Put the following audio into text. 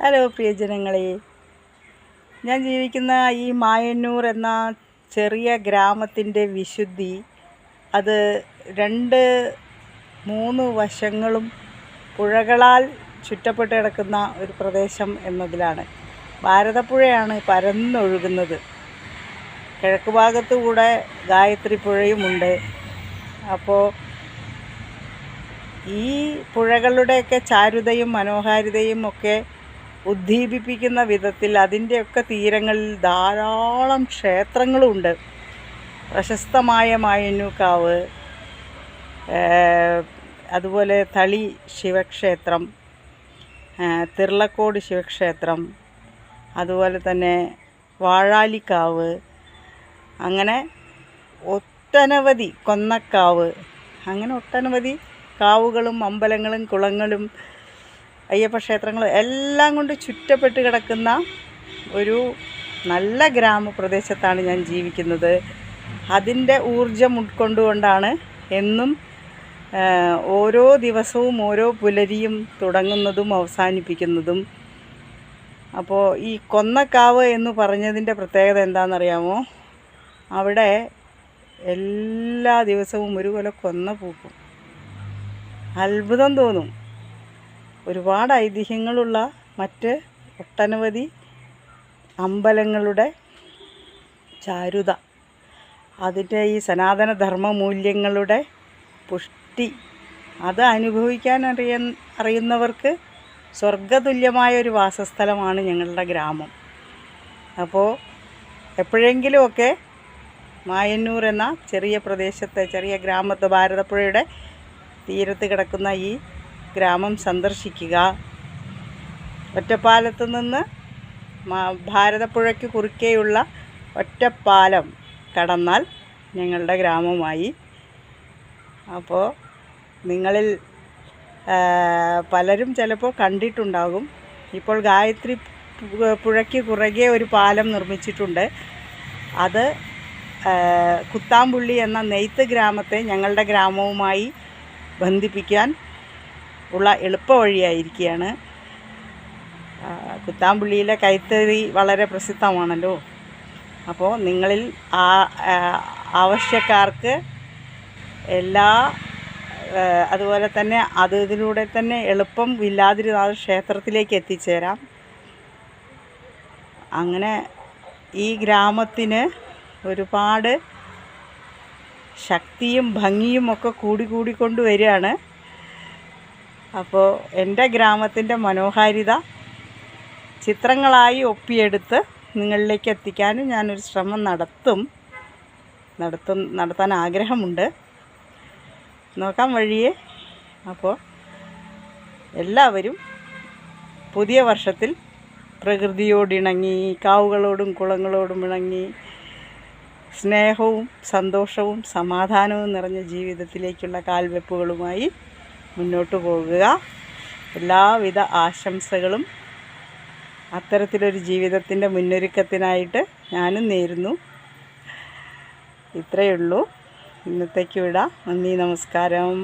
Hello പ്രിയജനങ്ങളെ, ഞാൻ ജീവിക്കുന്ന ഈ മായന്നൂർ എന്ന ചെറിയ ഗ്രാമത്തിൻ്റെ വിശുദ്ധി അത് 2-3 വശങ്ങളും പുഴകളാൽ ചുറ്റപ്പെട്ട് കിടക്കുന്ന ഒരു പ്രദേശം എന്നതിലാണ്. ഭാരതപ്പുഴയാണ് പരന്നൊഴുകുന്നത്. കിഴക്ക് ഭാഗത്തുകൂടെ ഗായത്രി പുഴയുമുണ്ട്. അപ്പോൾ ഈ പുഴകളുടെയൊക്കെ ചാരുതയും മനോഹാരിതയും ഒക്കെ ഉദ്ദീപിപ്പിക്കുന്ന വിധത്തിൽ അതിൻ്റെയൊക്കെ തീരങ്ങളിൽ ധാരാളം ക്ഷേത്രങ്ങളുമുണ്ട്. പ്രശസ്തമായ മായന്നൂർക്കാവ്, അതുപോലെ തളി ശിവക്ഷേത്രം, തിർളക്കോട് ശിവക്ഷേത്രം, അതുപോലെ തന്നെ വാഴാലിക്കാവ്, അങ്ങനെ ഒട്ടനവധി കൊന്നക്കാവ്, അങ്ങനെ ഒട്ടനവധി കാവുകളും അമ്പലങ്ങളും കുളങ്ങളും അയ്യപ്പ ക്ഷേത്രങ്ങളും എല്ലാം കൊണ്ട് ചുറ്റപ്പെട്ട് കിടക്കുന്ന ഒരു നല്ല ഗ്രാമപ്രദേശത്താണ് ഞാൻ ജീവിക്കുന്നത്. അതിൻ്റെ ഊർജം ഉൾക്കൊണ്ടുകൊണ്ടാണ് എന്നും ഓരോ ദിവസവും ഓരോ പുലരിയും തുടങ്ങുന്നതും അവസാനിപ്പിക്കുന്നതും. അപ്പോൾ ഈ കൊന്നക്കാവ് എന്ന് പറഞ്ഞതിൻ്റെ പ്രത്യേകത എന്താണെന്നറിയാമോ? അവിടെ എല്ലാ ദിവസവും ഒരു കൊല കൊന്ന പൂക്കും. അത്ഭുതം തോന്നും. ഒരുപാട് ഐതിഹ്യങ്ങളുള്ള മറ്റ് ഒട്ടനവധി അമ്പലങ്ങളുടെ ചാരുത, അതിൻ്റെ ഈ സനാതനധർമ്മ മൂല്യങ്ങളുടെ പുഷ്ടി, അത് അനുഭവിക്കാൻ അറിയുന്നവർക്ക് സ്വർഗതുല്യമായൊരു വാസസ്ഥലമാണ് ഞങ്ങളുടെ ഗ്രാമം. അപ്പോൾ എപ്പോഴെങ്കിലുമൊക്കെ മായന്നൂർ എന്ന ചെറിയ പ്രദേശത്തെ, ചെറിയ ഗ്രാമത്തെ, ഭാരതപ്പുഴയുടെ തീരത്ത് കിടക്കുന്ന ഈ ഗ്രാമം സന്ദർശിക്കുക. ഒറ്റപ്പാലത്ത് നിന്ന് ഭാരതപ്പുഴയ്ക്ക് കുറുക്കെയുള്ള ഒറ്റപ്പാലം കടന്നാൽ ഞങ്ങളുടെ ഗ്രാമമായി. അപ്പോൾ നിങ്ങളിൽ പലരും ചിലപ്പോൾ കണ്ടിട്ടുണ്ടാകും. ഇപ്പോൾ ഗായത്രി പുഴയ്ക്ക് കുറുകെ ഒരു പാലം നിർമ്മിച്ചിട്ടുണ്ട്. അത് കുത്താമ്പുള്ളി എന്ന നെയ്ത്ത് ഗ്രാമത്തെ ഞങ്ങളുടെ ഗ്രാമവുമായി ബന്ധിപ്പിക്കാൻ ഉള്ള എളുപ്പവഴിയായിരിക്കുകയാണ്. കുത്താമ്പുള്ളിയിലെ കൈത്തറി വളരെ പ്രസിദ്ധമാണല്ലോ. അപ്പോൾ നിങ്ങളിൽ ആവശ്യക്കാർക്ക് അതുപോലെ തന്നെ ഇതിലൂടെ തന്നെ എളുപ്പം വില്ലാതിരുന്നാൾ ക്ഷേത്രത്തിലേക്ക് എത്തിച്ചേരാം. അങ്ങനെ ഈ ഗ്രാമത്തിന് ഒരുപാട് ശക്തിയും ഭംഗിയും ഒക്കെ കൂടിക്കൊണ്ട് വരികയാണ്. അപ്പോൾ എൻ്റെ ഗ്രാമത്തിൻ്റെ മനോഹാരിത ചിത്രങ്ങളായി ഒപ്പിയെടുത്ത് നിങ്ങളിലേക്ക് എത്തിക്കാനും ഞാനൊരു ശ്രമം നടത്താൻ ആഗ്രഹമുണ്ട്. നോക്കാം വഴിയേ. അപ്പോൾ എല്ലാവരും പുതിയ വർഷത്തിൽ പ്രകൃതിയോടിണങ്ങി, കാവുകളോടും കുളങ്ങളോടും ഇണങ്ങി, സ്നേഹവും സന്തോഷവും സമാധാനവും നിറഞ്ഞ ജീവിതത്തിലേക്കുള്ള കാൽവെപ്പുകളുമായി മുന്നോട്ട് പോകുക. എല്ലാവിധ ആശംസകളും അത്തരത്തിലൊരു ജീവിതത്തിൻ്റെ മുന്നൊരുക്കത്തിനായിട്ട് ഞാനും നേരുന്നു. ഇത്രയേ ഉള്ളൂ. ഇന്നത്തേക്ക് വിടാം. നന്ദി, നമസ്കാരം.